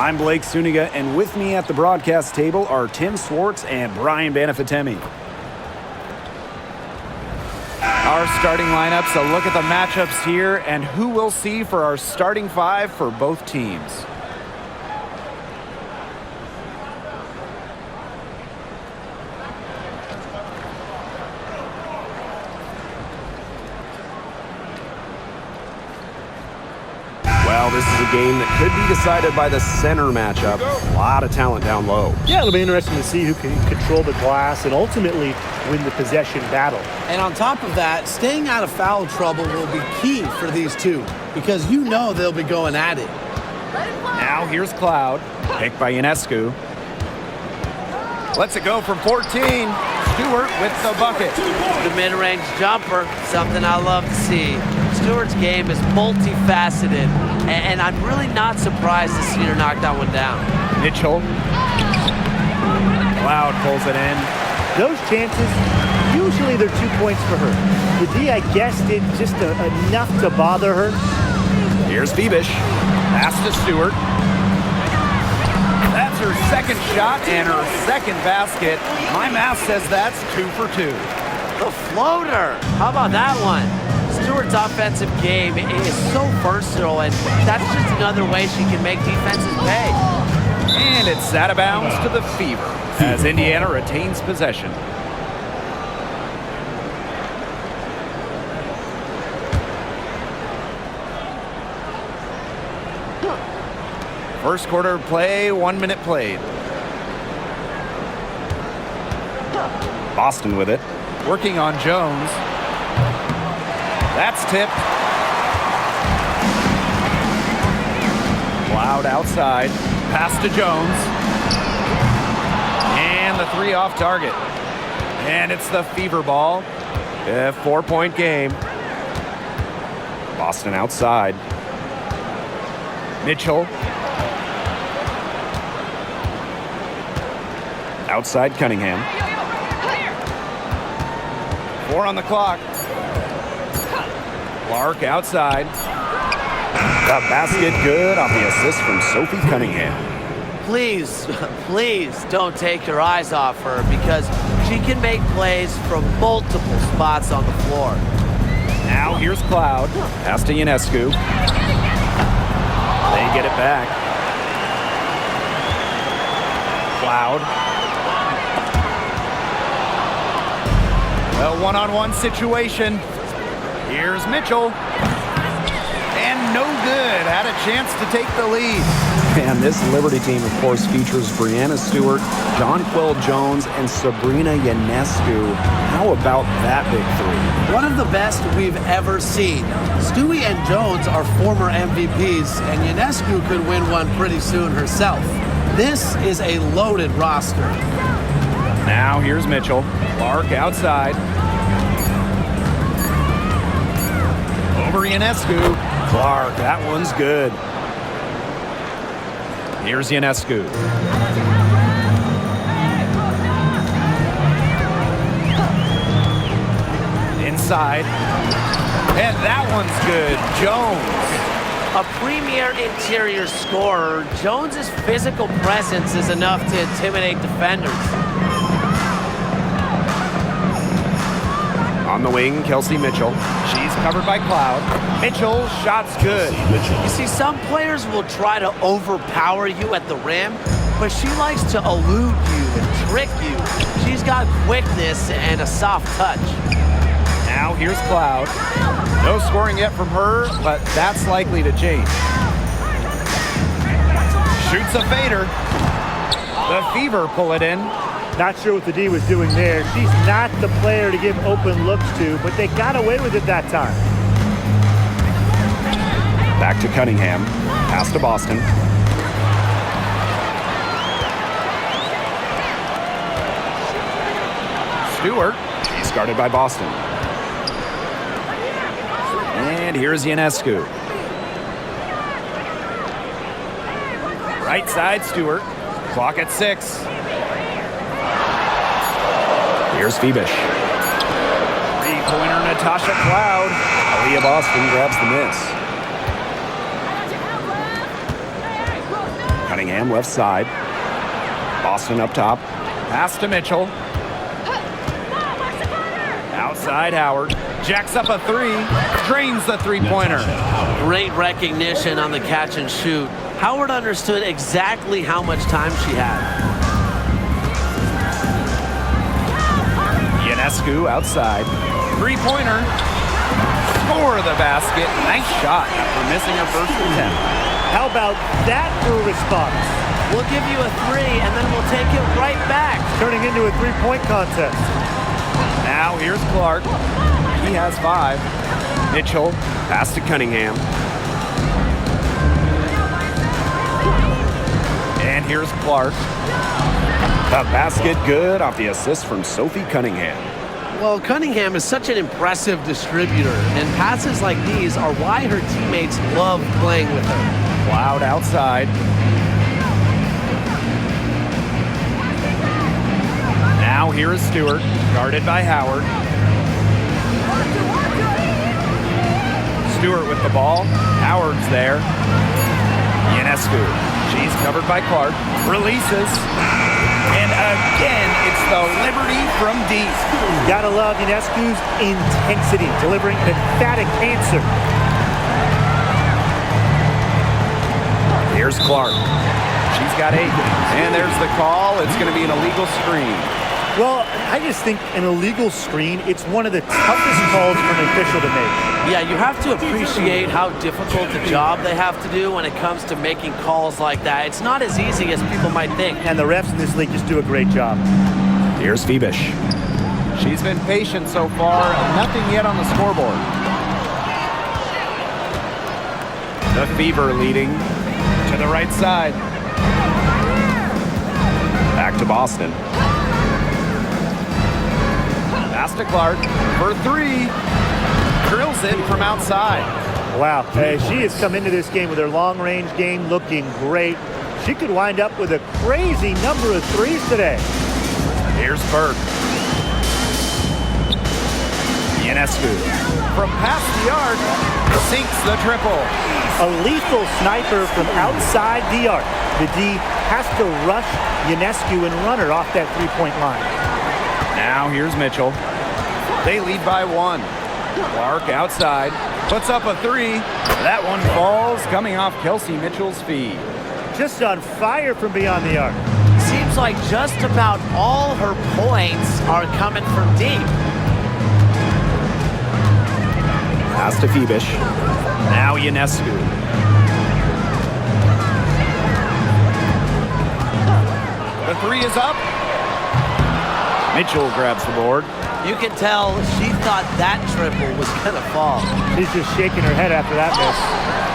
I'm Blake Suniga, and with me at the broadcast table are Tim Swartz and Brian Banafitemi. Our starting lineups, a look at the matchups here, and who we'll see for our starting five for both teams. Well, this is a game that could be decided by the center matchup. A lot of talent down low. Yeah, it'll be interesting to see who can control the glass and ultimately win the possession battle. And on top of that, staying out of foul trouble will be key for these two because you know they'll be going at it. Now here's Cloud, picked by Ionescu. Lets it go from 14. Stewart with the bucket. The mid-range jumper, something I love to see. Stewart's game is multifaceted, and I'm really not surprised to see her knock that one down. Mitchell. Cloud pulls it in. Those chances, usually they're 2 points for her. The D, I guess, did just enough to bother her. Here's Bebish. Pass to Stewart. That's her second shot and her second basket. My math says that's 2 for 2. The floater. How about that one? Stewart's offensive game is so versatile, and that's just another way she can make defenses pay. And it's out of bounds to the Fever as Indiana retains possession. First quarter play, 1 minute played. Boston with it. Working on Jones. That's tipped. Cloud outside. Pass to Jones. And the three off target. And it's the Fever ball. A 4-point game. Boston outside. Mitchell. Outside Cunningham. 4 on the clock. Clark outside. The basket good off the assist from Sophie Cunningham. Please, please don't take your eyes off her because she can make plays from multiple spots on the floor. Now here's Cloud. Pass to Ionescu. They get it back. Cloud. Well, one-on-one situation. Here's Mitchell. And no good. Had a chance to take the lead. And this Liberty team, of course, features Brianna Stewart, Jonquel Jones, and Sabrina Ionescu. How about that big three? One of the best we've ever seen. Stewie and Jones are former MVPs, and Ionescu could win one pretty soon herself. This is a loaded roster. Now here's Mitchell. Clark outside. Over Ionescu. Clark, that one's good. Here's Ionescu. Inside. And that one's good. Jones. A premier interior scorer, Jones's physical presence is enough to intimidate defenders. On the wing, Kelsey Mitchell. She's covered by Cloud. Mitchell, shot's good. You see, some players will try to overpower you at the rim, but she likes to elude you and trick you. She's got quickness and a soft touch. Now here's Cloud. No scoring yet from her, but that's likely to change. Shoots a fader. The Fever pull it in. Not sure what the D was doing there. She's not the player to give open looks to, but they got away with it that time. Back to Cunningham. Pass to Boston. Stewart. He's guarded by Boston. And here's Ionescu. Right side, Stewart. Clock at 6. Here's Bebish. Three-pointer, Natasha Cloud. Aaliyah Boston grabs the miss. Cunningham left side. Boston up top. Pass to Mitchell. Outside Howard. Jacks up a three. Drains the three-pointer. Great recognition on the catch and shoot. Howard understood exactly how much time she had. Ionescu outside. Three-pointer. Score the basket. Nice shot after missing her first attempt. How about that for a response? We'll give you a three, and then we'll take it right back. Turning into a three-point contest. Now here's Clark. He has 5. Mitchell. Pass to Cunningham. And here's Clark. The basket good off the assist from Sophie Cunningham. Well, Cunningham is such an impressive distributor, and passes like these are why her teammates love playing with her. Cloud outside. Now here is Stewart, guarded by Howard. Stewart with the ball. Howard's there. Ionescu. She's covered by Clark. Releases. And again, it's the Liberty from deep. Gotta love Ionescu's intensity, delivering an emphatic answer. Here's Clark. She's got 8. And there's the call. It's going to be an illegal screen. Well, I just think an illegal screen, it's one of the toughest calls for an official to make. Yeah, you have to appreciate how difficult the job they have to do when it comes to making calls like that. It's not as easy as people might think. And the refs in this league just do a great job. Here's Febish. She's been patient so far. Nothing yet on the scoreboard. The Fever leading to the right side. Back to Boston. Pass to Clark for 3. Drills it from outside. Wow, she has come into this game with her long-range game looking great. She could wind up with a crazy number of threes today. Here's Burke. Ionescu from past the arc sinks the triple. A lethal sniper from outside the arc. The D has to rush Ionescu and run her off that three-point line. Now here's Mitchell. They lead by 1. Clark outside, puts up a 3. That one falls, coming off Kelsey Mitchell's feet. Just on fire from beyond the arc. Seems like just about all her points are coming from deep. Pass to Febish. Now Ionescu. The 3 is up. Mitchell grabs the board. You can tell she thought that triple was gonna fall. She's just shaking her head after that miss.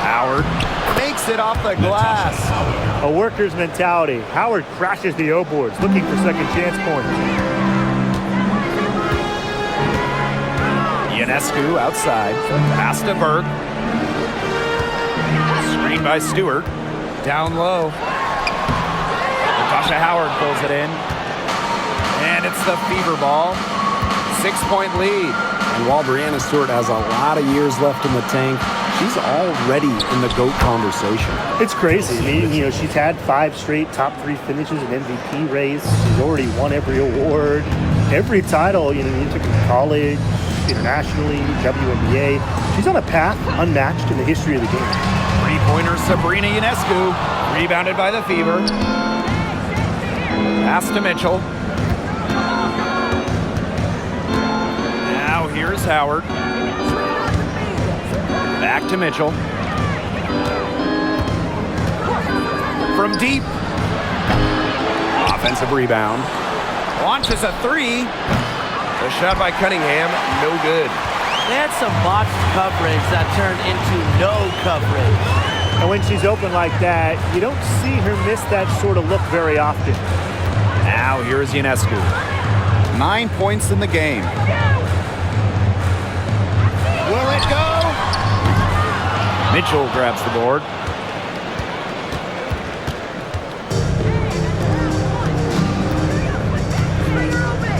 Howard makes it off the glass. A worker's mentality. Howard crashes the O boards, looking for second chance points. Ionescu outside. Pass to Burke. Screen by Stewart. Down low. Natasha Howard pulls it in. And it's the Fever ball. 6-point lead. And while Breanna Stewart has a lot of years left in the tank, she's already in the GOAT conversation. It's crazy. I mean, she's had 5 straight top 3 finishes in MVP race. She's already won every award, every title. You took her to college, internationally, WNBA. She's on a path unmatched in the history of the game. 3-pointer Sabrina Ionescu. Rebounded by the Fever. Pass to Mitchell. Now here's Howard. Back to Mitchell. From deep. Offensive rebound. Launches a 3. The shot by Cunningham, no good. They had some botched coverage that turned into no coverage. And when she's open like that, you don't see her miss that sort of look very often. Now here's Ionescu. 9 points in the game. Will it go? Mitchell grabs the board.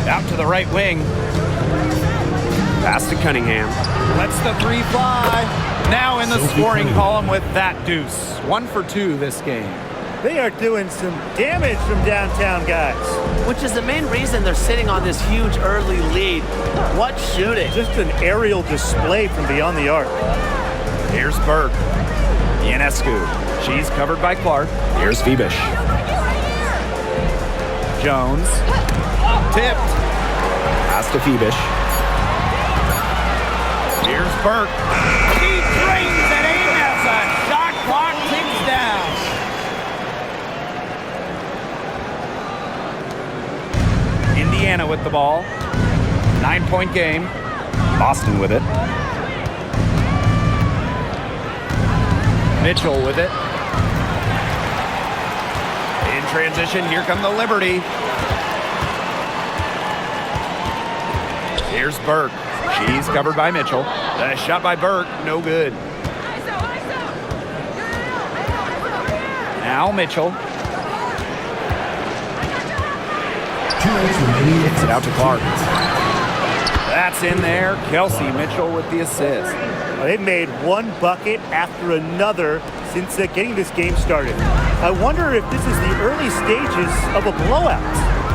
Out to the right wing. Pass to Cunningham. Lets the 3 fly. Now in the scoring column with that deuce. 1 for 2 this game. They are doing some damage from downtown, guys. Which is the main reason they're sitting on this huge early lead. What shooting? Just an aerial display from beyond the arc. Here's Burke. Ionescu. She's covered by Clark. Here's Phoebish. Jones. Tipped. Pass to Phoebish. Here's Burke. He drains it in as the shot clock ticks down. Indiana with the ball. 9-point game. Boston with it. Mitchell with it. In transition, here come the Liberty. Here's Burke. She's covered by Mitchell. The shot by Burke, no good. Now Mitchell. Gets it out to Clark. That's in there. Kelsey Mitchell with the assist. They've made one bucket after another since getting this game started. I wonder if this is the early stages of a blowout.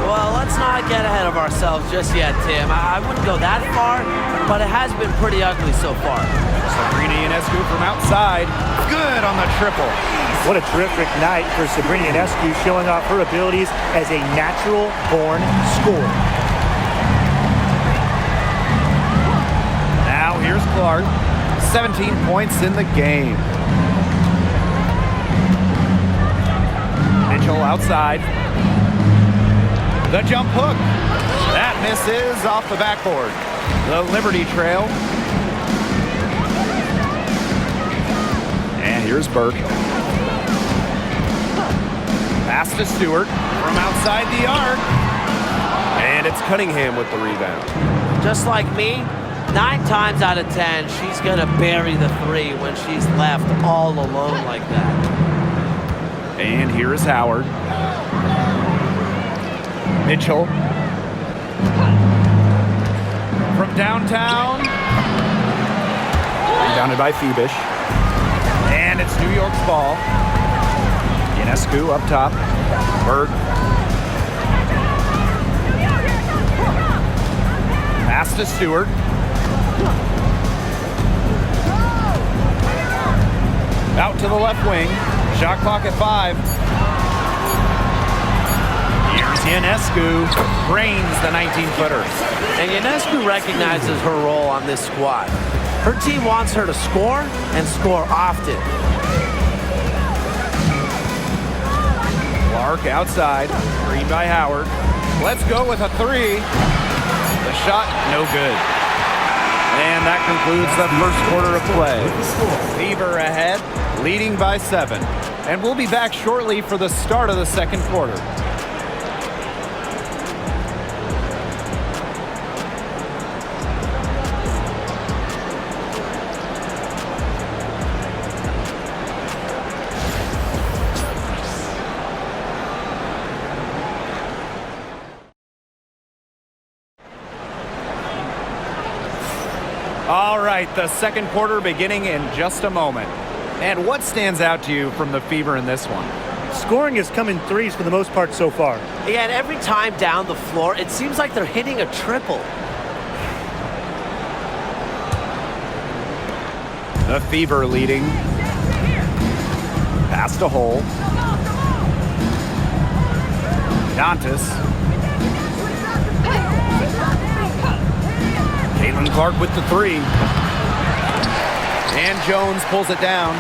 Well, let's not get ahead of ourselves just yet, Tim. I wouldn't go that far, but it has been pretty ugly so far. Sabrina Ionescu from outside. Good on the triple. What a terrific night for Sabrina Ionescu, showing off her abilities as a natural-born scorer. Now here's Clark. 17 points in the game. Mitchell outside. The jump hook. That misses off the backboard. The Liberty trail. And here's Burke. Pass to Stewart from outside the arc. And it's Cunningham with the rebound. Just like me, 9 times out of 10, she's going to bury the 3 when she's left all alone like that. And here is Howard. Mitchell. From downtown. Rebounded by Phoebish. And it's New York's ball. Ionescu up top. Burke. Pass to Stewart. Out to the left wing. Shot clock at 5. Here's Ionescu. Drains the 19-footer. And Ionescu recognizes her role on this squad. Her team wants her to score and score often. Clark outside. Screen by Howard. Let's go with a 3. The shot, no good. And that concludes the first quarter of play. Fever ahead, leading by 7. And we'll be back shortly for the start of the second quarter. All right, the second quarter beginning in just a moment. And what stands out to you from the Fever in this one? Scoring has come in 3s for the most part so far. Yeah, and every time down the floor, it seems like they're hitting a triple. The Fever leading. Pass to Hole. Dantas. Clark with the 3. And Jones pulls it down.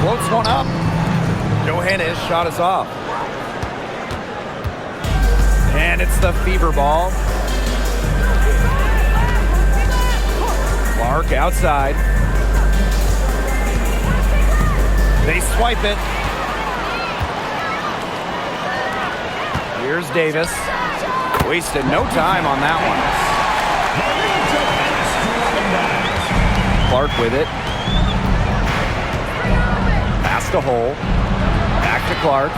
Floats one up. Johannes shot us off. And it's the Fever ball. Clark outside. They swipe it. Here's Davis. Wasted no time on that one. Clark with it. Pass to Hole. Back to Clark.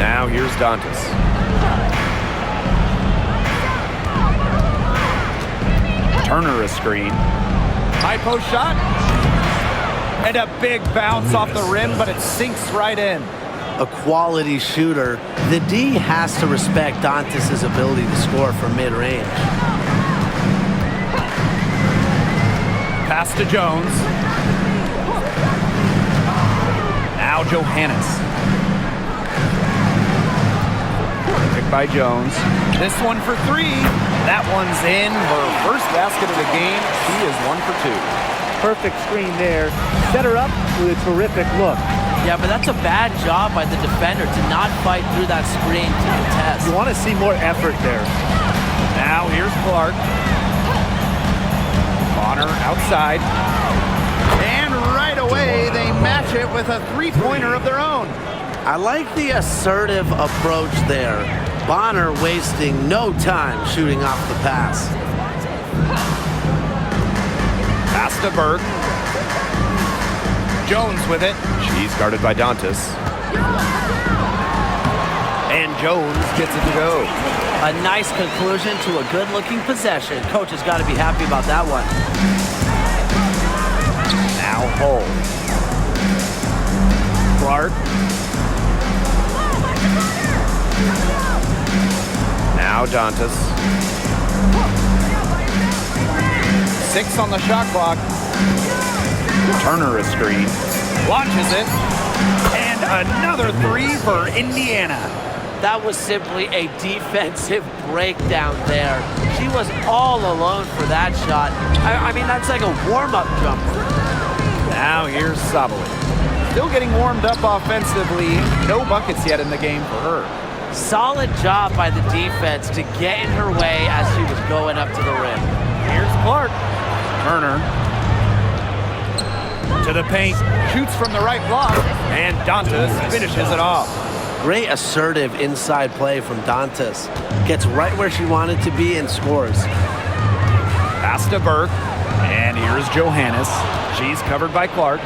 Now here's Dantas. Turner a screen. High post shot. And a big bounce off the rim, but it sinks right in. A quality shooter. The D has to respect Dantas' ability to score from mid-range. Pass to Jones. Now Johannes. Picked by Jones. This one for three. That one's in. Her first basket of the game. She is 1 for 2. Perfect screen there. Set her up with a terrific look. Yeah, but that's a bad job by the defender to not fight through that screen to contest. You want to see more effort there. Now here's Clark. Bonner outside. And right away, they match it with a three-pointer of their own. I like the assertive approach there. Bonner wasting no time shooting off the pass. Pass to Burke. Jones with it. She's guarded by Dantas. And Jones gets it to go. A nice conclusion to a good-looking possession. Coach has got to be happy about that one. Now Hull. Clark. Now Dantas. 6 on the shot clock. Turner a screen. Launches it. And another three for Indiana. That was simply a defensive breakdown there. She was all alone for that shot. I mean, that's like a warm-up jumper. Now here's Sabali. Still getting warmed up offensively. No buckets yet in the game for her. Solid job by the defense to get in her way as she was going up to the rim. Here's Clark. Turner. To the paint. Shoots from the right block. And Dantas finishes it off. Great assertive inside play from Dantas. Gets right where she wanted to be and scores. Pass to Burke. And here's Johannes. She's covered by Clark.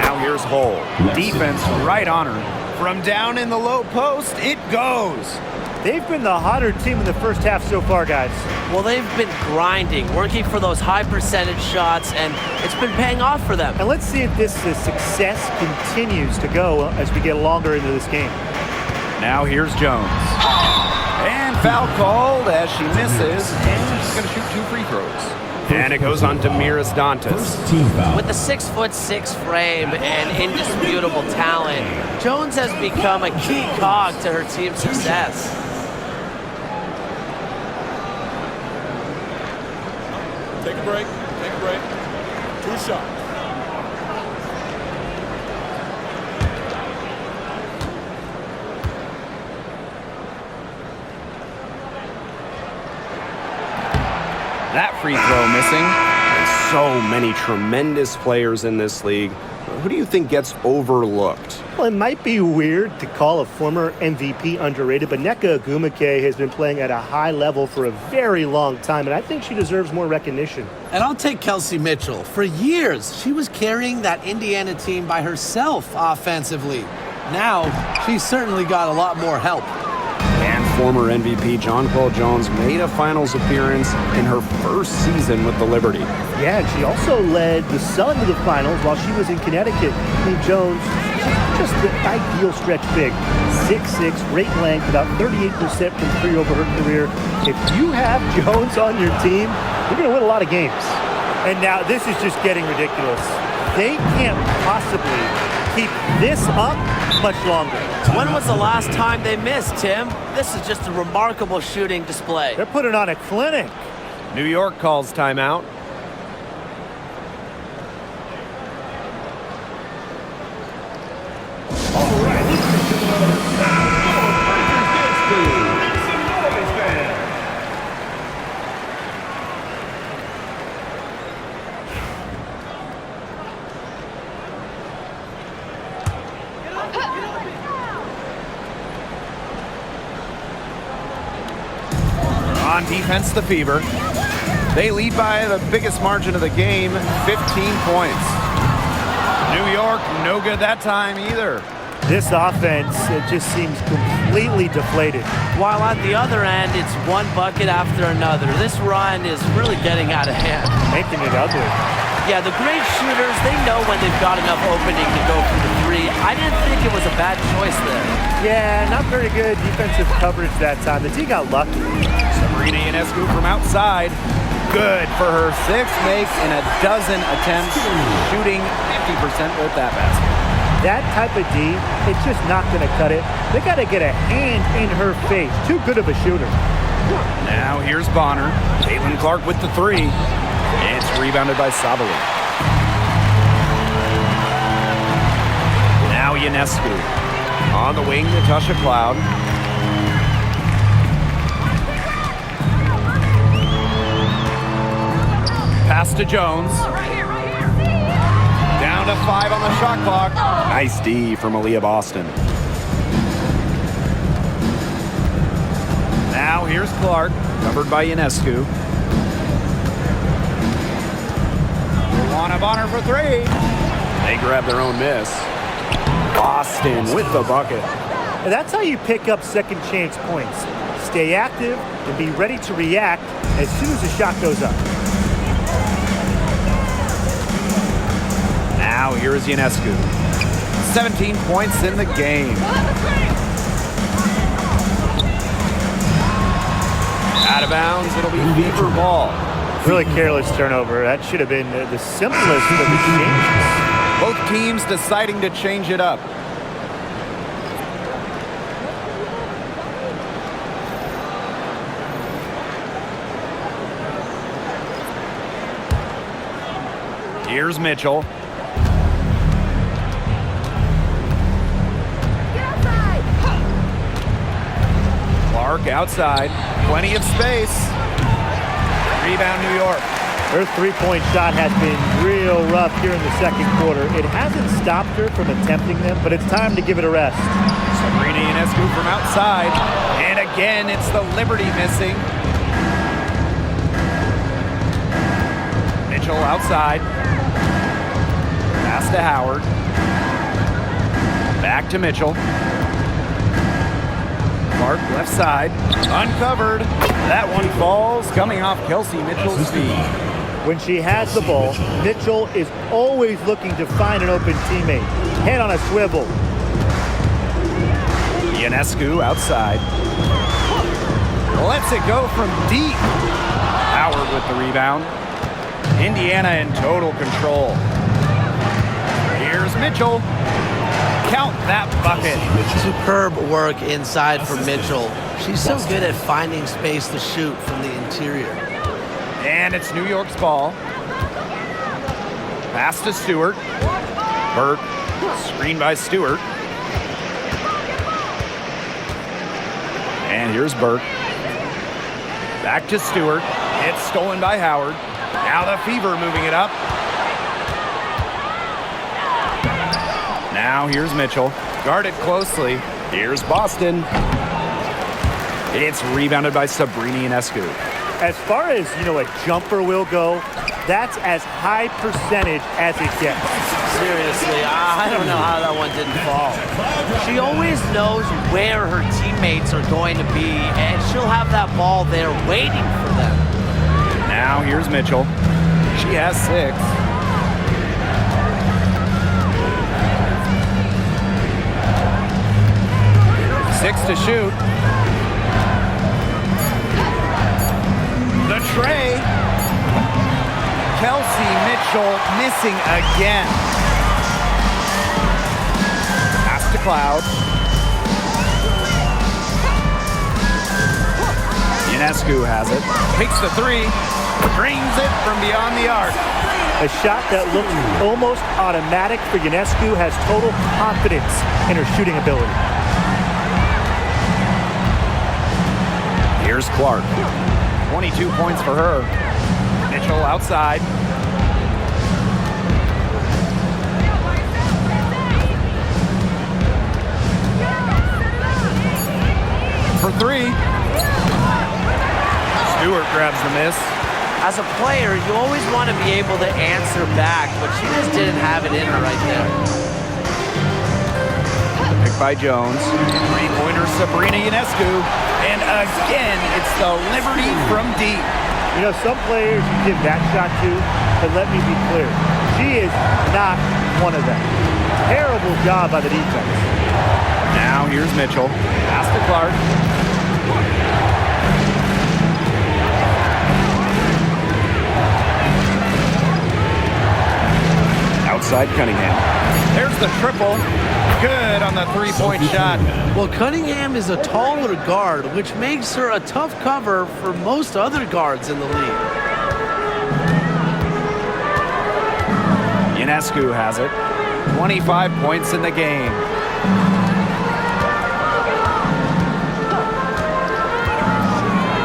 Now here's Hull. Defense right on her. From down in the low post, it goes. They've been the hotter team in the first half so far, guys. Well, they've been grinding, working for those high percentage shots, and it's been paying off for them. And let's see if this success continues to go as we get longer into this game. Now here's Jones. And foul called as she misses, and she's going to shoot 2 free throws. And it goes on to Miras Dantas. With a 6'6" frame and indisputable talent, Jones has become a key cog to her team's success. Take a break. 2 shots. That free throw missing. So many tremendous players in this league. Who do you think gets overlooked? Well, it might be weird to call a former MVP underrated, but Nneka Ogwumike has been playing at a high level for a very long time, and I think she deserves more recognition. And I'll take Kelsey Mitchell. For years, she was carrying that Indiana team by herself offensively. Now, she's certainly got a lot more help. And former MVP Jonquel Jones made a finals appearance in her first season with the Liberty. Yeah, and she also led the Sun to the finals while she was in Connecticut. Jones, just the ideal stretch big. 6'6", great length, about 38% from three over her career. If you have Jones on your team, you're going to win a lot of games. And now this is just getting ridiculous. They can't possibly keep this up much longer. When was the last time they missed, Tim? This is just a remarkable shooting display. They're putting on a clinic. New York calls timeout. On defense, the Fever. They lead by the biggest margin of the game, 15 points. New York, no good that time either. This offense, it just seems completely deflated. While at the other end, it's one bucket after another. This run is really getting out of hand. Making it ugly. Yeah, the great shooters, they know when they've got enough opening to go for the three. I didn't think it was a bad choice there. Yeah, not very good defensive coverage that time. The D got lucky. Sabrina Ionescu from outside. Good for her sixth make in a dozen attempts, shooting 50% with that basket. That type of D, it's just not going to cut it. They got to get a hand in her face. Too good of a shooter. Now here's Bonner. Caitlin Clark with the three. It's rebounded by Savali. Now Ionescu. On the wing, Natasha Cloud. Pass to Jones. Down to 5 on the shot clock. Nice D from Aaliyah Boston. Now here's Clark, covered by Ionescu. Luana Bonner for three. They grab their own miss. Boston with the bucket. And that's how you pick up second chance points. Stay active and be ready to react as soon as the shot goes up. Now here's Ionescu. 17 points in the game. Out of bounds, it'll be Fever ball. Really careless turnover. That should have been the simplest of the changes. Both teams deciding to change it up. Here's Mitchell. Clark outside. Plenty of space. Rebound, New York. Her three-point shot has been real rough here in the second quarter. It hasn't stopped her from attempting them, but it's time to give it a rest. Sabrina Ionescu from outside. And again, it's the Liberty missing. Mitchell outside. Pass to Howard. Back to Mitchell. Clark left side. Uncovered. That one falls, coming off Kelsey Mitchell's feet. When she has the ball, Mitchell is always looking to find an open teammate. Head on a swivel. Ionescu outside. Lets it go from deep. Howard with the rebound. Indiana in total control. Here's Mitchell. Count that bucket. Superb work inside for Mitchell. She's so good at finding space to shoot from the interior. And it's New York's ball. Pass to Stewart. Burke. Screen by Stewart. And here's Burke. Back to Stewart. It's stolen by Howard. Now the Fever moving it up. Now here's Mitchell. Guarded closely. Here's Boston. It's rebounded by Sabrina Ionescu. As far as, a jumper will go, that's as high percentage as it gets. Seriously, I don't know how that one didn't fall. She always knows where her teammates are going to be, and she'll have that ball there waiting for them. Now here's Mitchell. She has 6. Six to shoot. The tray. Kelsey Mitchell missing again. Pass to Cloud. Ionescu has it. Takes the three. Drains it from beyond the arc. A shot that looked almost automatic for Ionescu has total confidence in her shooting ability. Here's Clark. 22 points for her. Mitchell outside. For three. Stewart grabs the miss. As a player, you always want to be able to answer back, but she just didn't have it in her right there. by Jones. Three-pointer, Sabrina Ionescu. And again, it's the Liberty from deep. You know, some players you give that shot to, but let me be clear. She is not one of them. Terrible job by the defense. Now here's Mitchell. Pass to Clark. Outside Cunningham. There's the triple. Good on the three-point shot. Well, Cunningham is a taller guard, which makes her a tough cover for most other guards in the league. Ionescu has it. 25 points in the game.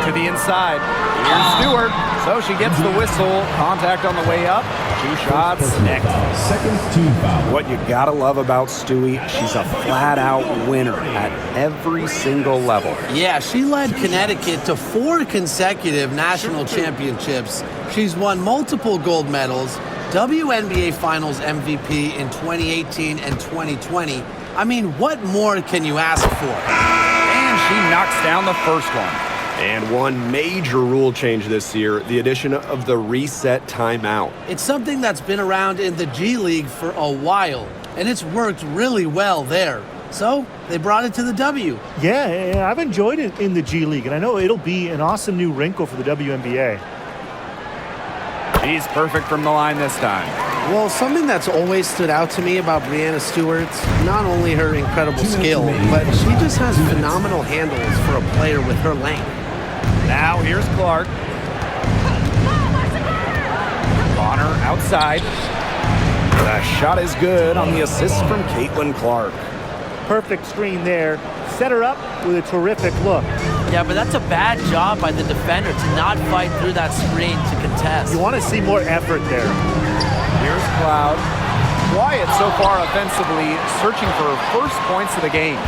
To the inside. Here's Stewart. So she gets the whistle. Contact on the way up. 2 shots next. Second team foul. What you gotta love about Stewie, she's a flat-out winner at every single level. Yeah, she led Connecticut to 4 consecutive national championships. She's won multiple gold medals, WNBA Finals MVP in 2018 and 2020. I mean, what more can you ask for? And she knocks down the first one. And one major rule change this year, the addition of the reset timeout. It's something that's been around in the G League for a while, and it's worked really well there. So they brought it to the W. Yeah, I've enjoyed it in the G League, and I know it'll be an awesome new wrinkle for the WNBA. She's perfect from the line this time. Well, something that's always stood out to me about Breanna Stewart, not only her incredible skill, but she just has phenomenal handles for a player with her length. Now here's Clark. Bonner outside. The shot is good on the assist from Clark. Perfect screen there. Set her up with a terrific look. Yeah, but that's a bad job by the defender to not fight through that screen to contest. You want to see more effort there. Here's Cloud. Quiet so far offensively, searching for her first points of the game.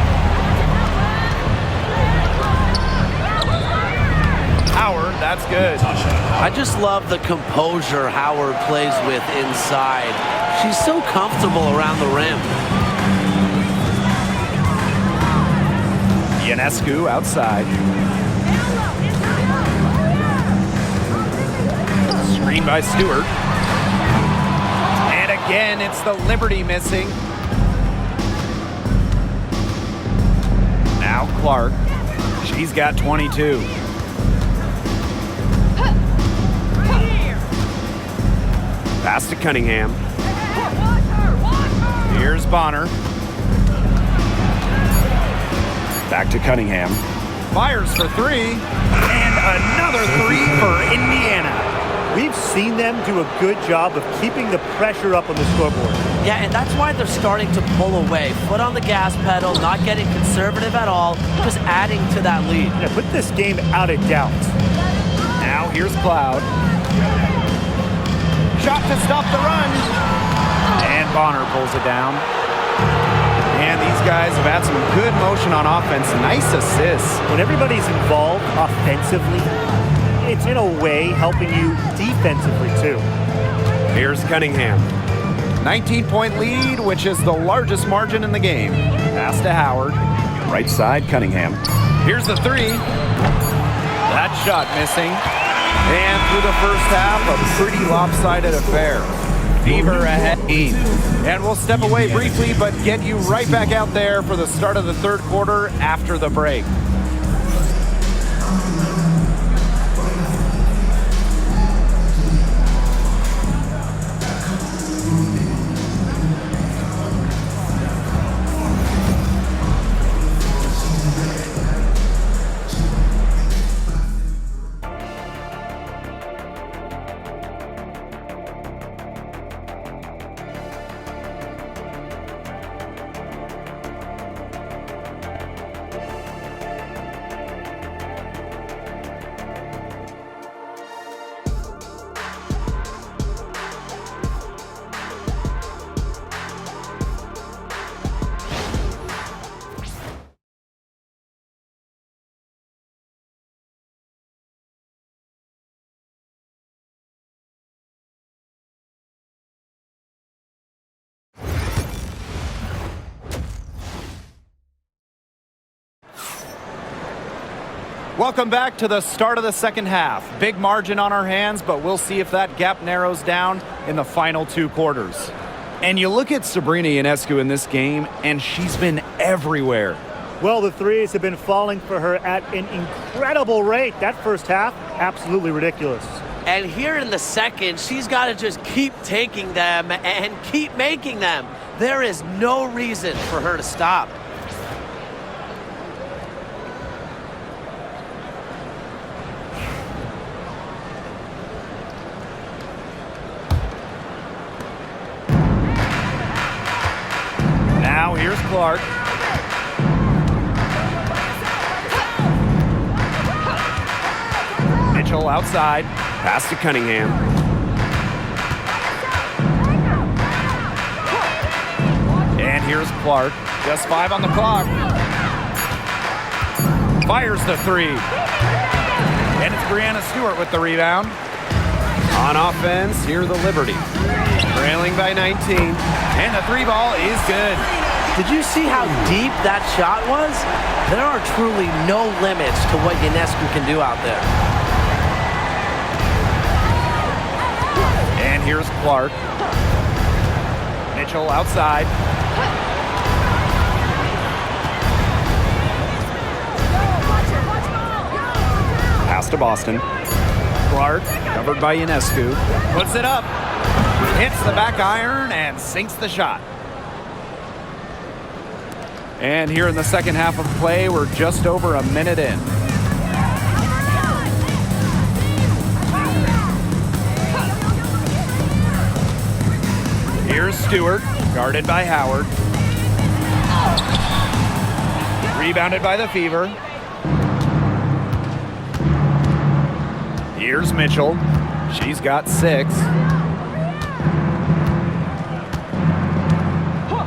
Howard, that's good. I just love the composure Howard plays with inside. She's so comfortable around the rim. Ionescu outside. Screen by Stewart. And again, it's the Liberty missing. Now Clark. She's got 22. Pass to Cunningham. Here's Bonner. Back to Cunningham. Fires for 3. And another 3 for Indiana. We've seen them do a good job of keeping the pressure up on the scoreboard. Yeah, and that's why they're starting to pull away. Foot on the gas pedal, not getting conservative at all, just adding to that lead. Yeah, put this game out of doubt. Now here's Cloud. Shot to stop the run. And Bonner pulls it down. And these guys have had some good motion on offense. Nice assists. When everybody's involved offensively, it's in a way helping you defensively too. Here's Cunningham. 19-point lead, which is the largest margin in the game. Pass to Howard. Right side, Cunningham. Here's the 3. That shot missing. And through the first half, a pretty lopsided affair. Fever ahead. And we'll step away briefly, but get you right back out there for the start of the third quarter after the break. Welcome back to the start of the second half. Big margin on our hands, but we'll see if that gap narrows down in the final 2 quarters. And you look at Sabrina Ionescu in this game, and she's been everywhere. Well, the threes have been falling for her at an incredible rate. That first half, absolutely ridiculous. And here in the second, she's got to just keep taking them and keep making them. There is no reason for her to stop. Now here's Clark. Mitchell outside. Pass to Cunningham. And here's Clark. Just 5 on the clock. Fires the 3. And it's Brianna Stewart with the rebound. On offense, here the Liberty. Trailing by 19. And the 3 ball is good. Did you see how deep that shot was? There are truly no limits to what Ionescu can do out there. And here's Clark. Mitchell outside. Pass to Boston. Clark, covered by Ionescu, puts it up. Hits the back iron and sinks the shot. And here in the second half of play, we're just over a minute in. Here's Stewart, guarded by Howard. Rebounded by the Fever. Here's Mitchell. She's got 6.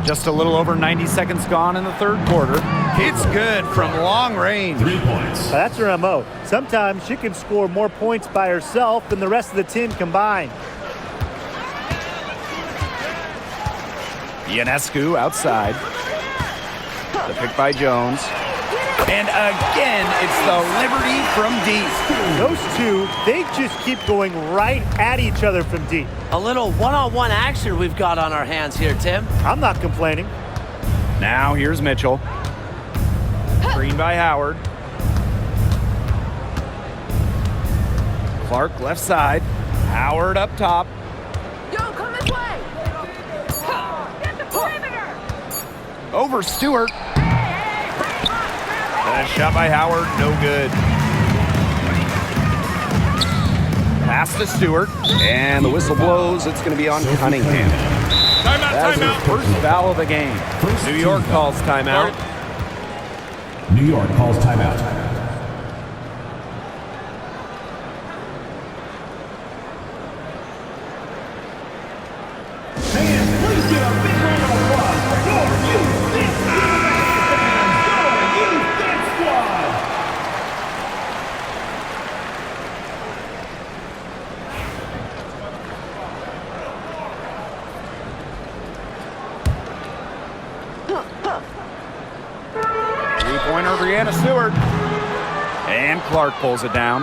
Just a little over 90 seconds gone in the third quarter. It's good from long range. 3 points. That's her MO. Sometimes she can score more points by herself than the rest of the team combined. Ionescu outside. The pick by Jones. And again, it's the Liberty from deep. Those two, they just keep going right at each other from deep. A little one-on-one action we've got on our hands here, Tim. I'm not complaining. Now here's Mitchell. Screen by Howard. Clark left side. Howard up top. Yo, come this way! Get the perimeter! Over Stewart. And a shot by Howard, no good. Pass to Stewart. And the whistle blows. It's going to be on Cunningham. That is her first foul of the game. New York calls timeout. New York calls timeout. Three-pointer, Brianna Stewart. And Clark pulls it down.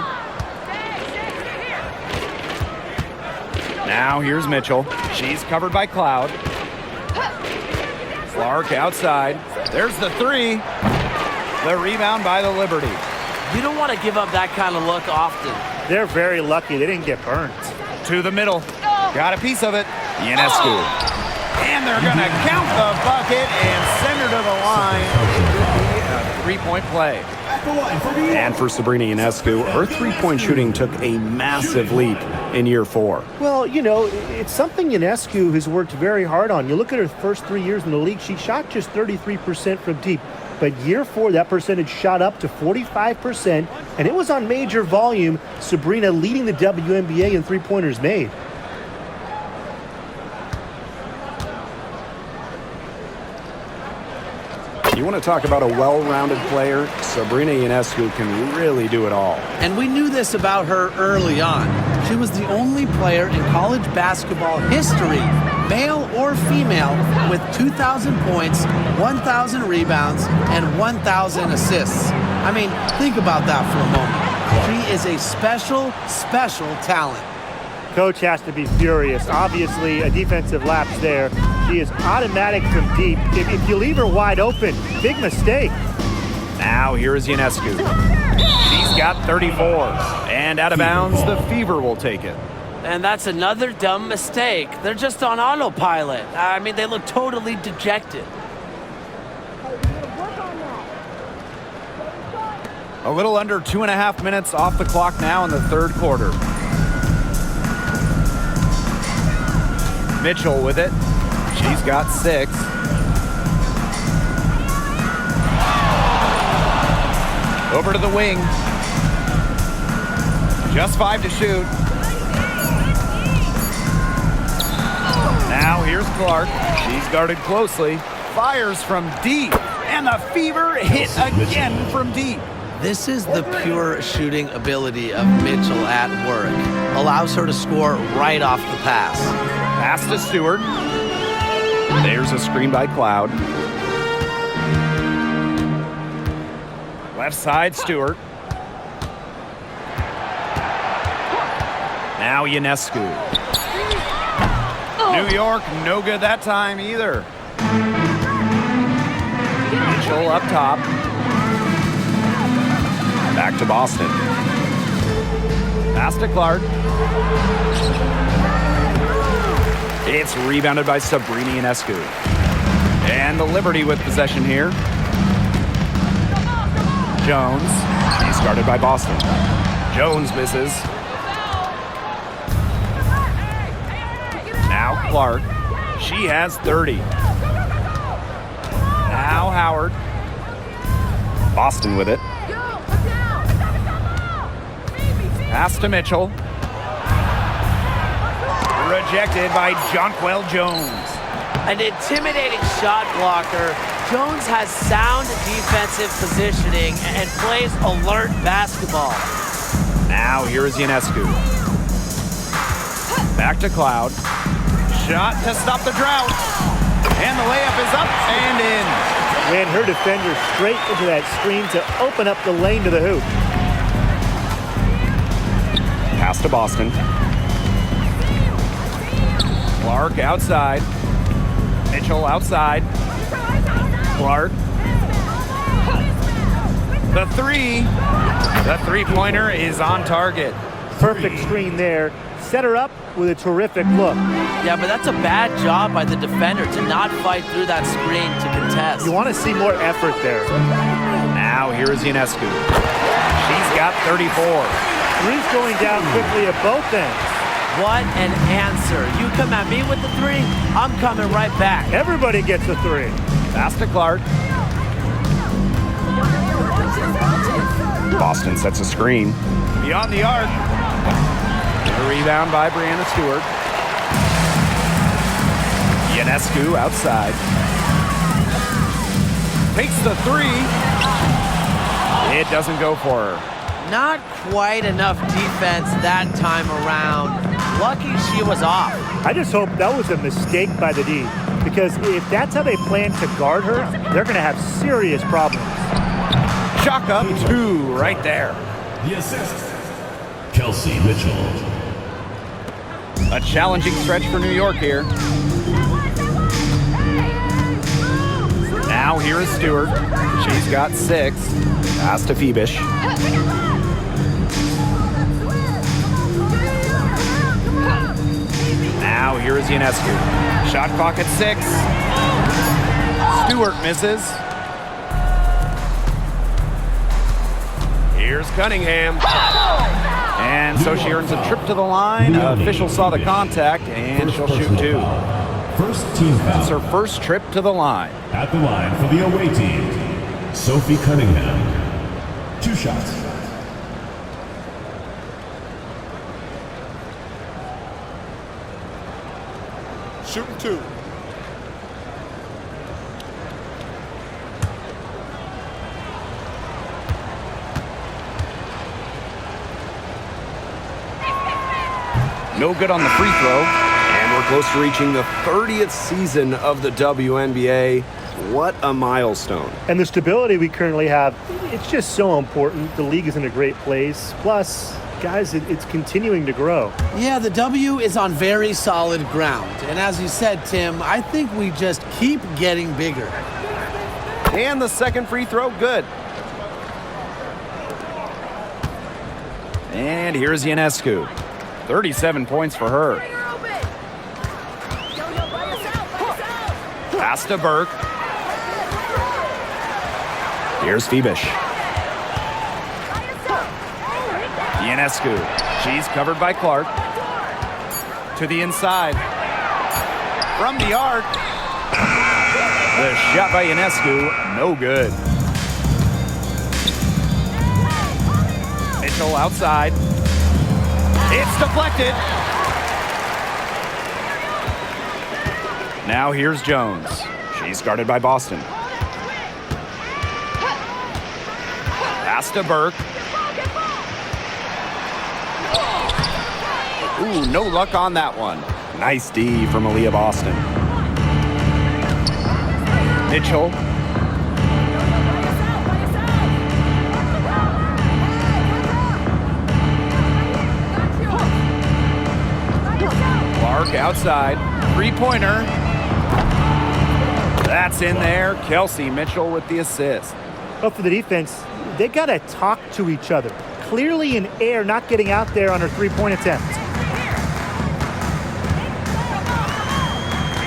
Now here's Mitchell. She's covered by Cloud. Clark outside. There's the 3. The rebound by the Liberty. You don't want to give up that kind of look often. They're very lucky they didn't get burnt. To the middle. Got a piece of it. Ionescu. And they're going to count the bucket and send her to the line. It could be a 3-point play. And for Sabrina Ionescu, her three-point shooting took a massive leap in year 4. Well, you know, it's something Ionescu has worked very hard on. You look at her first 3 years in the league, she shot just 33% from deep. But year 4, that percentage shot up to 45%, and it was on major volume. Sabrina leading the WNBA in three-pointers made. You want to talk about a well-rounded player? Sabrina Ionescu can really do it all. And we knew this about her early on. She was the only player in college basketball history male or female, with 2,000 points, 1,000 rebounds, and 1,000 assists. I mean, think about that for a moment. She is a special, special talent. Coach has to be furious. Obviously, a defensive lapse there. She is automatic from deep. If you leave her wide open, big mistake. Now here is Ionescu. She's got 34. And out of bounds, the Fever will take it. And that's another dumb mistake. They're just on autopilot. I mean, they look totally dejected. A little under 2.5 minutes off the clock now in the third quarter. Mitchell with it. She's got 6. Over to the wing. Just 5 to shoot. Now here's Clark. She's guarded closely. Fires from deep. And the Fever hit again from deep. This is the pure shooting ability of Mitchell at work. Allows her to score right off the pass. Pass to Stewart. There's a screen by Cloud. Left side, Stewart. Now Ionescu. New York, no good that time either. Mitchell up top. Back to Boston. Pass to Clark. It's rebounded by Sabrina Ionescu. And the Liberty with possession here. Jones. He's guarded by Boston. Jones misses. Now Clark. She has 30. Now Howard. Boston with it. Pass to Mitchell. Rejected by Jonquel Jones. An intimidating shot blocker. Jones has sound defensive positioning and plays alert basketball. Now here is Ionescu. Back to Cloud. Shot to stop the drought. And the layup is up and in. Ran her defender straight into that screen to open up the lane to the hoop. Pass to Boston. Clark outside. Mitchell outside. Clark. The three. The three-pointer is on target. Perfect screen there. Set her up with a terrific look. Yeah, but that's a bad job by the defender to not fight through that screen to contest. You want to see more effort there. Now here is Ionescu. She's got 34. Three's going down quickly at both ends. What an answer. You come at me with the three, I'm coming right back. Everybody gets a 3. Pass to Clark. Boston sets a screen. Beyond the arc. A rebound by Brianna Stewart. Ionescu outside. Takes the 3. It doesn't go for her. Not quite enough defense that time around. Lucky she was off. I just hope that was a mistake by the D, because if that's how they plan to guard her, they're going to have serious problems. Chalk up 2 right there. The assist, Kelsey Mitchell. A challenging stretch for New York here. Now here is Stewart. She's got 6. Pass to Phoebish. Now here is Ionescu. Shot clock at 6. Stewart misses. Here's Cunningham. And so she earns a trip to the line. Official saw the contact, and she'll shoot 2. First team foul. It's her first trip to the line. At the line for the away team, Sophie Cunningham. 2 shots. Shooting 2. No good on the free throw. And We're close to reaching the 30th season of the WNBA. What a milestone. And the stability we currently have, it's just so important. The league is in a great place. Plus, guys, it's continuing to grow. Yeah, the W is on very solid ground. And as you said, Tim, I think we just keep getting bigger. And the second free throw, good. And here's Ionescu. 37 points for her. You're open. Yo, by yourself. Pass to Burke. Here's Phoebish. Ionescu. She's covered by Clark. To the inside. From the arc. The shot by Ionescu, no good. Mitchell outside. It's deflected. Now here's Jones. She's guarded by Boston. Pass to Burke. Ooh, no luck on that one. Nice D from Aaliyah Boston. Mitchell. Clark outside. Three-pointer. That's in there. Kelsey Mitchell with the assist. But for the defense, they got to talk to each other. Clearly in air, not getting out there on her three-point attempt.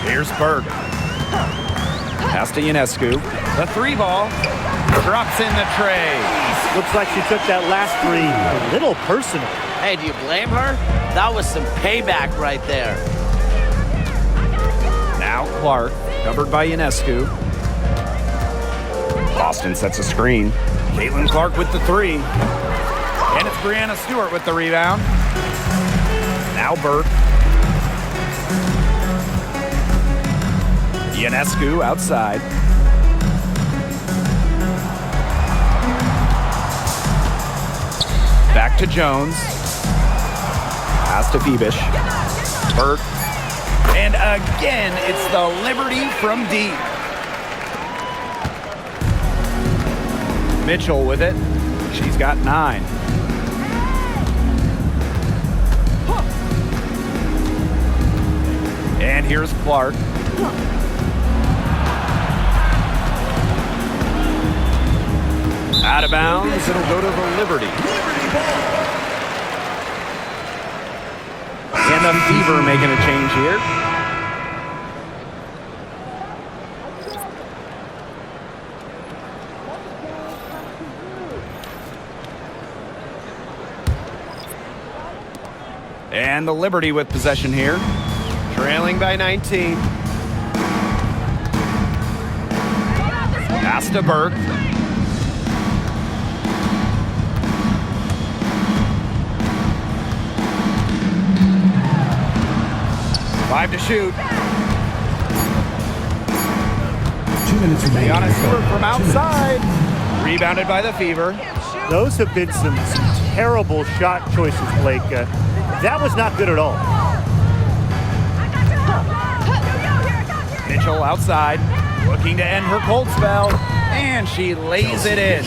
Here's Burke. Pass to Ionescu. The three ball. Drops in the tray. Looks like she took that last three a little personal. Hey, do you blame her? That was some payback right there. Now Clark, covered by Ionescu. Boston sets a screen. Caitlin Clark with the three. And it's Brianna Stewart with the rebound. Now Burke. Ionescu outside. Back to Jones. Pass to Phoebish. Burke. And again, it's the Liberty from deep. Mitchell with it. She's got 9. And here's Clark. Out of bounds, it'll go to the Liberty. And the Fever making a change here. And the Liberty with possession here. Trailing by 19. Pass to Burke. Five to shoot. 2 minutes remaining. Brianna Stewart from outside. Rebounded by the Fever. Those have been some terrible shot choices, Blake. That was not good at all. Mitchell outside. Looking to end her cold spell. And she lays it in.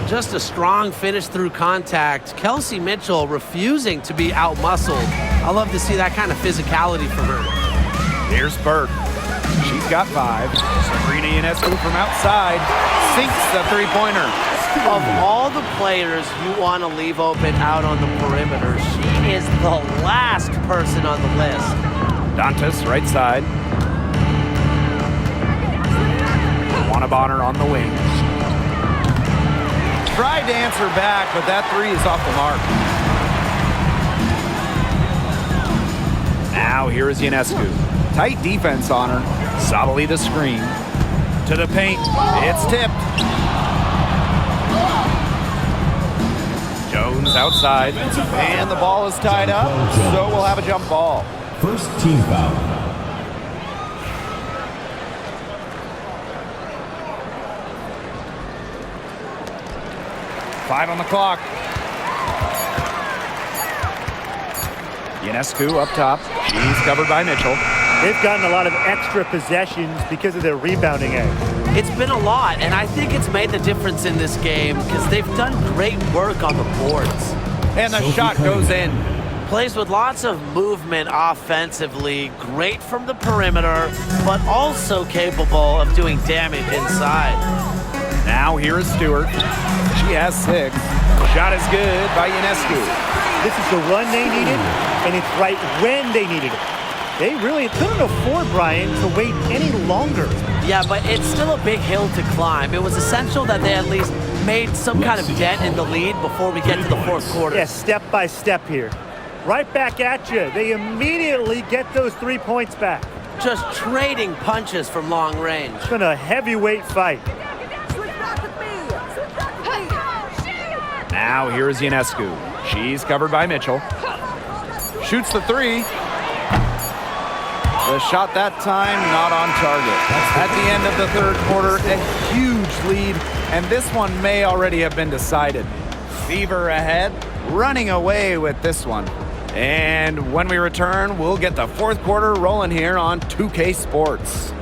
Just a strong finish through contact. Kelsey Mitchell refusing to be out-muscled. I love to see that kind of physicality from her. Here's Burke. She's got 5. Sabrina Ionescu from outside sinks the three-pointer. Of all the players you want to leave open out on the perimeter, she is the last person on the list. Dantas, right side. Bonner on the wing. Tried to answer back, but that three is off the mark. Now here is Ionescu. Tight defense on her. Solidly the screen. To the paint. It's tipped. Jones outside. And the ball is tied up, so we'll have a jump ball. First team foul. Five on the clock. Ionescu up top. She's covered by Mitchell. They've gotten a lot of extra possessions because of their rebounding edge. It's been a lot, and I think it's made the difference in this game because they've done great work on the boards. And the shot goes in. Plays with lots of movement offensively, great from the perimeter, but also capable of doing damage inside. Now here is Stewart. She has 6. Shot is good by Ionescu. This is the run they needed, and it's right when they needed it. They really couldn't afford, Brian, to wait any longer. Yeah, but it's still a big hill to climb. It was essential that they at least made some kind of dent in the lead before we get to the fourth quarter. Yeah, step by step here. Right back at you. They immediately get those 3 points back. Just trading punches from long range. It's been a heavyweight fight. Now here is Ionescu. She's covered by Mitchell. Shoots the 3. The shot that time not on target. At the end of the third quarter, a huge lead, and this one may already have been decided. Fever ahead, running away with this one. And when we return, we'll get the fourth quarter rolling here on 2K Sports.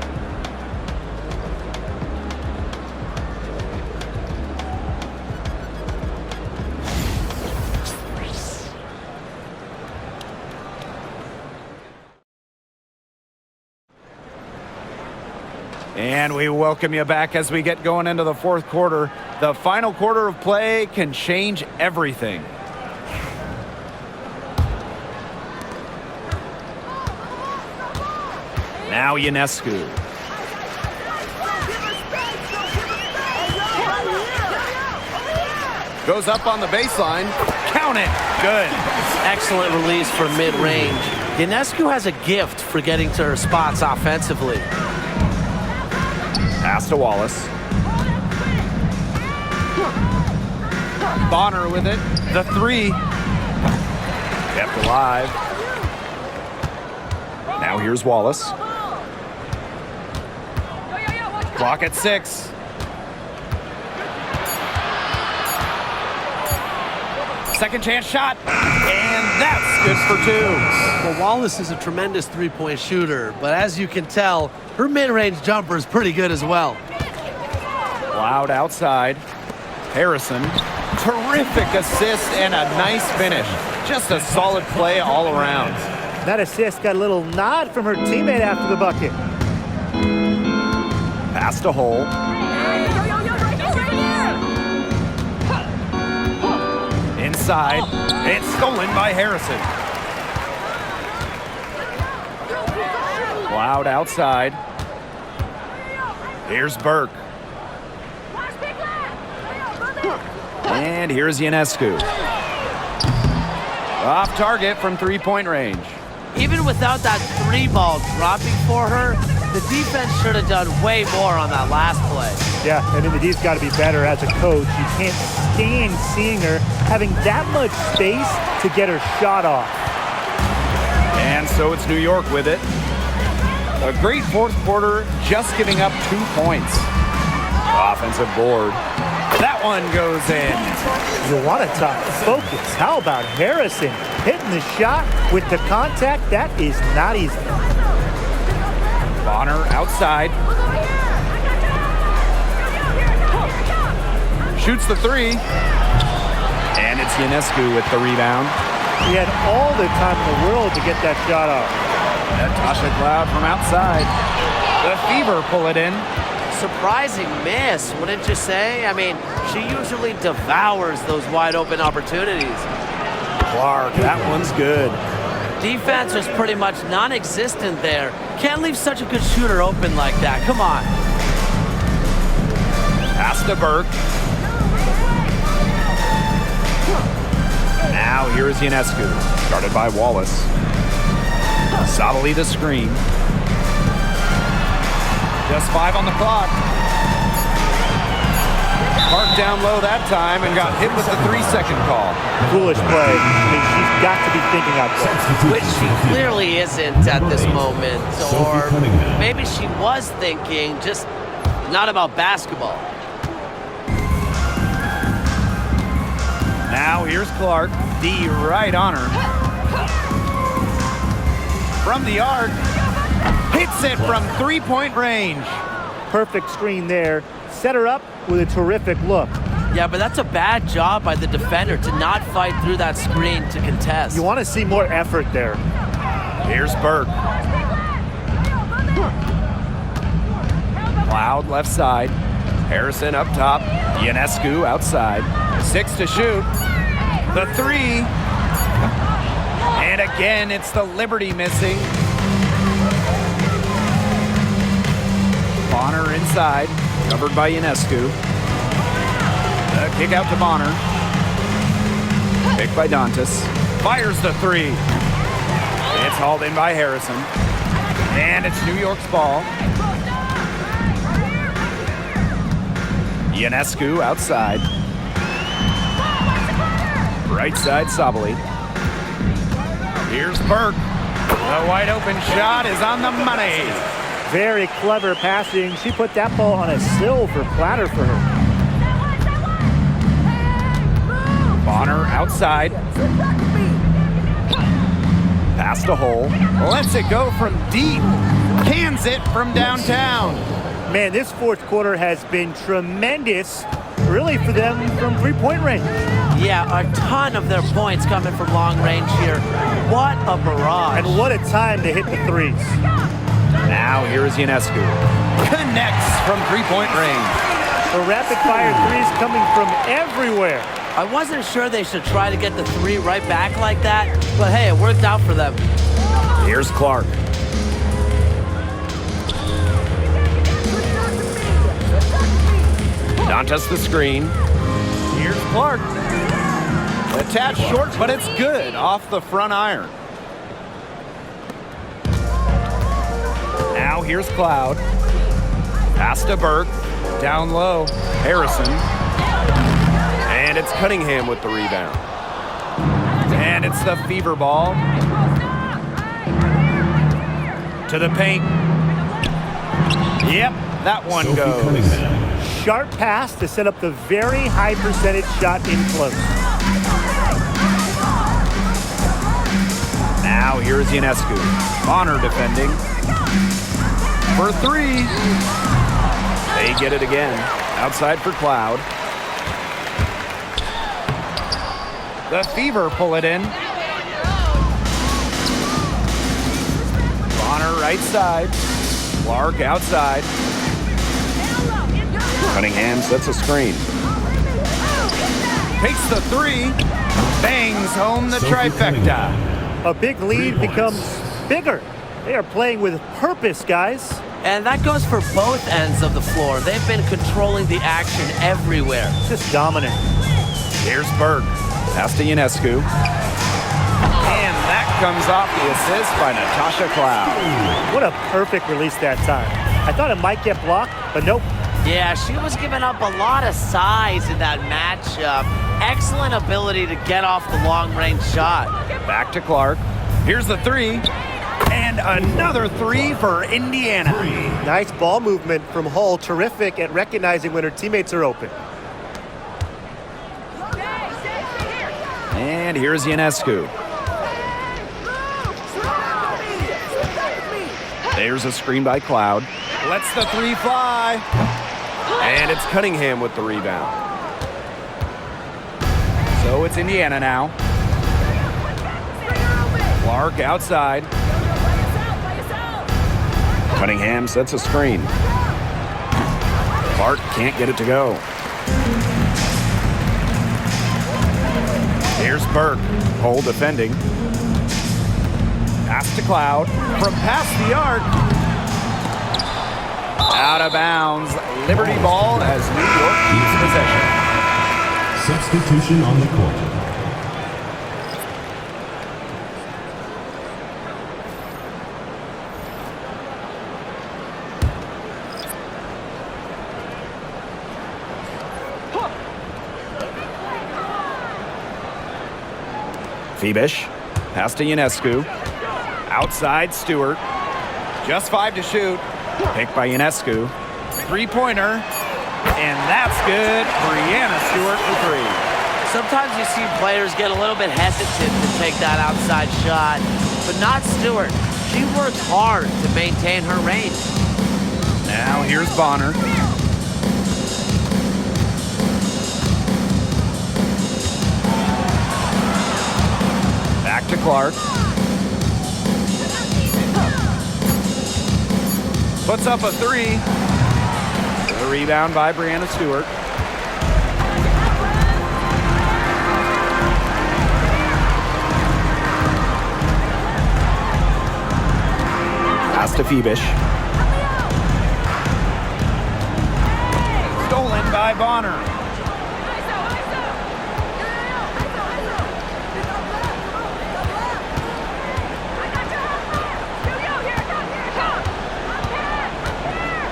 And we welcome you back as we get going into the fourth quarter. The final quarter of play can change everything. Now Ionescu. Goes up on the baseline. Count it. Good. Excellent release from mid-range. Ionescu has a gift for getting to her spots offensively. Pass to Wallace. Bonner with it. The 3. Kept alive. Now here's Wallace. Clock at 6. Second chance shot. And that's good for 2. Well, Wallace is a tremendous three-point shooter, but as you can tell, her mid-range jumper is pretty good as well. Loud outside. Harrison. Terrific assist and a nice finish. Just a solid play all around. That assist got a little nod from her teammate after the bucket. Pass to Hole. Inside. It's stolen by Harrison. Loud outside. Here's Burke. And here's Ionescu. Off target from three-point range. Even without that 3-ball dropping for her, the defense should have done way more on that last play. Yeah, I mean, the D's got to be better as a coach. You can't stand seeing her having that much space to get her shot off. And so it's New York with it. A great fourth quarter, just giving up 2 points. Offensive board. That one goes in. You want to talk focus. How about Harrison hitting the shot with the contact? That is not easy. Bonner outside. Shoots the 3. And it's Ionescu with the rebound. He had all the time in the world to get that shot off. Natasha Cloud from outside. The Fever pull it in. Surprising miss, wouldn't you say? I mean, she usually devours those wide open opportunities. Clark, that one's good. Defense is pretty much non-existent there. Can't leave such a good shooter open like that. Come on. Pass to Burke. Now here is Ionescu. Started by Wallace. Solidly the screen. Just 5 on the clock. Park down low that time and got hit with the 3-second call. Foolish play. I mean, she's got to be thinking outside. Which she clearly isn't at this moment. Or maybe she was thinking, just not about basketball. Now here's Clark. D right on her. from the arc. Hits it from three-point range. Perfect screen there. Set her up with a terrific look. Yeah, but that's a bad job by the defender to not fight through that screen to contest. You want to see more effort there. Here's Burke. Cloud left side. Harrison up top. Ionescu outside. 6 to shoot. The 3. And again, it's the Liberty missing. Bonner inside. Covered by Ionescu. The kick out to Bonner. Picked by Dantas. Fires the 3. It's hauled in by Harrison. And it's New York's ball. Ionescu outside. Right side, Sabali. Here's Burke. The wide open shot is on the money. Very clever passing. She put that ball on a silver platter for her. Bonner outside. Pass to Hole. Lets it go from deep. Cans it from downtown. Man, this fourth quarter has been tremendous, really, for them from three-point range. Yeah, a ton of their points coming from long range here. What a barrage. And what a time to hit the threes. Now here's Ionescu. Connects from three-point range. The rapid-fire threes coming from everywhere. I wasn't sure they should try to get the 3 right back like that, but hey, it worked out for them. Here's Clark. Dantas the screen. Here's Clark. The tap short, but it's good off the front iron. Now here's Cloud. Pass to Burke. Down low. Harrison. And it's Cunningham with the rebound. And it's the Fever ball. To the paint. Yep, that one Sophie goes. Cunningham. Sharp pass to set up the very high percentage shot in close. Now here's Ionescu. Bonner defending. For 3. They get it again. Outside for Cloud. The Fever pull it in. Bonner right side. Clark outside. Cunningham sets a screen. Takes the 3. Bangs home the trifecta. A big lead becomes bigger. They are playing with purpose, guys. And that goes for both ends of the floor. They've been controlling the action everywhere. Just dominant. Here's Burke. Pass to Ionescu. And that comes off the assist by Natasha Cloud. What a perfect release that time. I thought it might get blocked, but nope. Yeah, she was giving up a lot of size in that matchup. Excellent ability to get off the long-range shot. Back to Clark. Here's the 3. And another 3 for Indiana. Nice ball movement from Hull. Terrific at recognizing when her teammates are open. And here's Ionescu. There's a screen by Cloud. Lets the 3 fly. And it's Cunningham with the rebound. So it's Indiana now. Clark outside. Cunningham sets a screen. Clark can't get it to go. Here's Burke. Hole defending. Pass to Cloud. From past the arc. Out of bounds. Liberty ball as New York keeps possession. Substitution on the court. Phoebish. Pass to Ionescu. Outside Stewart. Just 5 to shoot. Picked by Ionescu. 3-pointer. And that's good. Brianna Stewart for 3. Sometimes you see players get a little bit hesitant to take that outside shot, but not Stewart. She works hard to maintain her range. Now here's Bonner. Back to Clark. Puts up a three. The rebound by Brianna Stewart. Pass to Phoebish. Stolen by Bonner.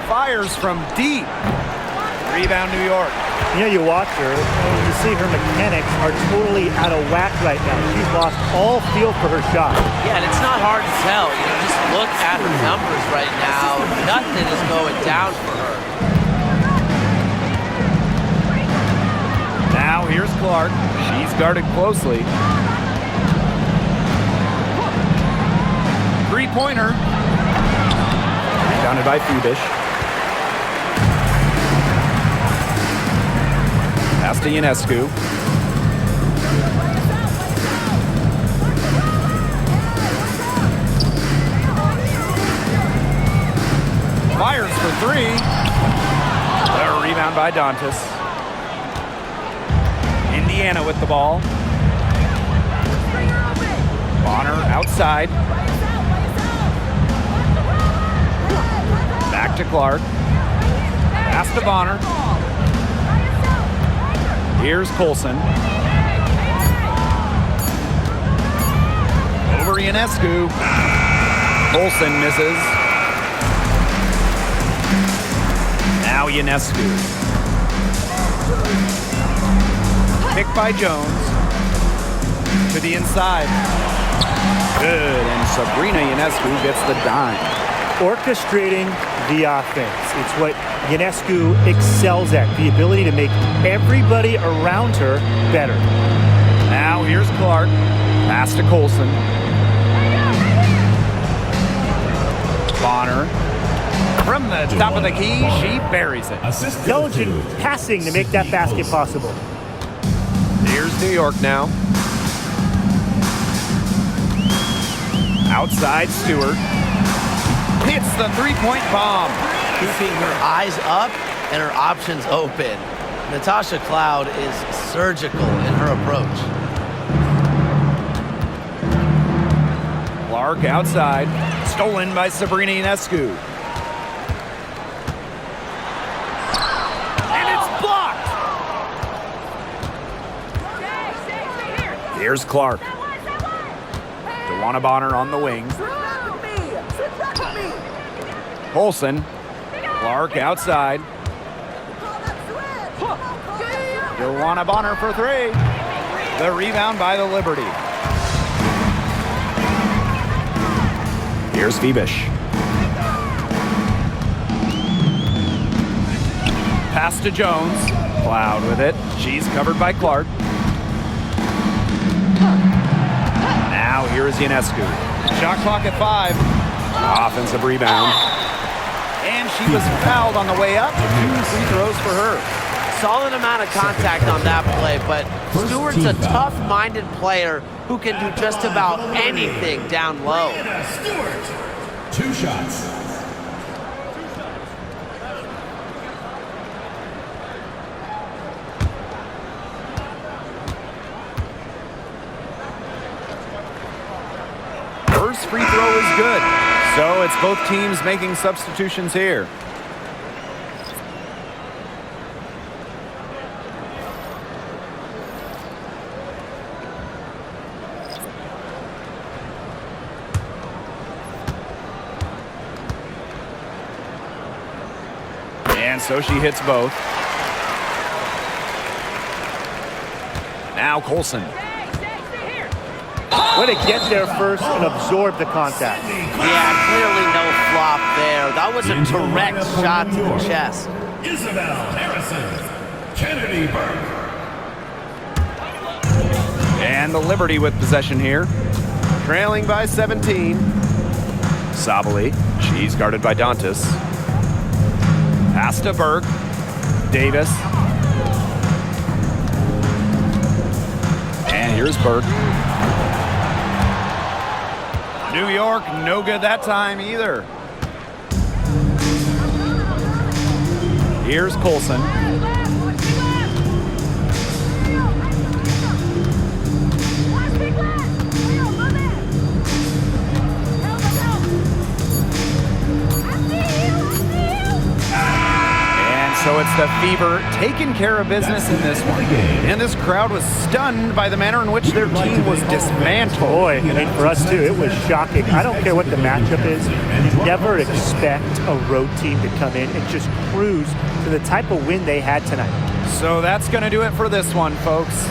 Fires from deep. Rebound, New York. You know, you watch her, and you see her mechanics are totally out of whack right now. She's lost all feel for her shot. Yeah, and it's not hard to tell. You know, just look at her numbers right now. Nothing is going down for her. Now here's Clark. She's guarded closely. Three-pointer. Rebounded by Phoebish. Pass to Ionescu. Fires for three. A rebound by Dantas. Indiana with the ball. Bonner outside. Back to Clark. Pass to Bonner. Here's Colson. Over Ionescu. Colson misses. Now Ionescu. Picked by Jones. To the inside. Good, and Sabrina Ionescu gets the dime. Orchestrating the offense. It's what Ionescu excels at, the ability to make everybody around her better. Now here's Clark. Pass to Colson. Bonner. From the top of the key, she buries it. Intelligent passing to make that basket possible. Here's New York now. Outside Stewart. Hits the three-point bomb. Keeping her eyes up and her options open. Natasha Cloud is surgical in her approach. Clark outside. Stolen by Sabrina Ionescu. And it's blocked. Here's Clark. DeWanna Bonner on the wing. Colson. Clark outside. DeWanna Bonner for three. The rebound by the Liberty. Here's Phoebish. Pass to Jones. Cloud with it. She's covered by Clark. Now here's Ionescu. Shot clock at 5. Offensive rebound. And she was fouled on the way up. 2 free throws for her. Solid amount of contact on that play, but Stewart's a tough-minded player who can do just about anything down low. Stewart. 2 shots. First free throw is good. So it's both teams making substitutions here. And so she hits both. Now Colson. Way to get there first and absorb the contact. Yeah, clearly no flop there. That was a direct shot to the chest. Isabel Harrison. Kennedy Burke. And the Liberty with possession here. Trailing by 17. Sabali, she's guarded by Dantas. Pass to Burke. Davis. And here's Burke. New York, no good that time either. Here's Colson. So it's the Fever taking care of business in this one. And this crowd was stunned by the manner in which their team was dismantled. Boy, I mean, for us too, it was shocking. I don't care what the matchup is. You never expect a road team to come in and just cruise to the type of win they had tonight. So that's going to do it for this one, folks.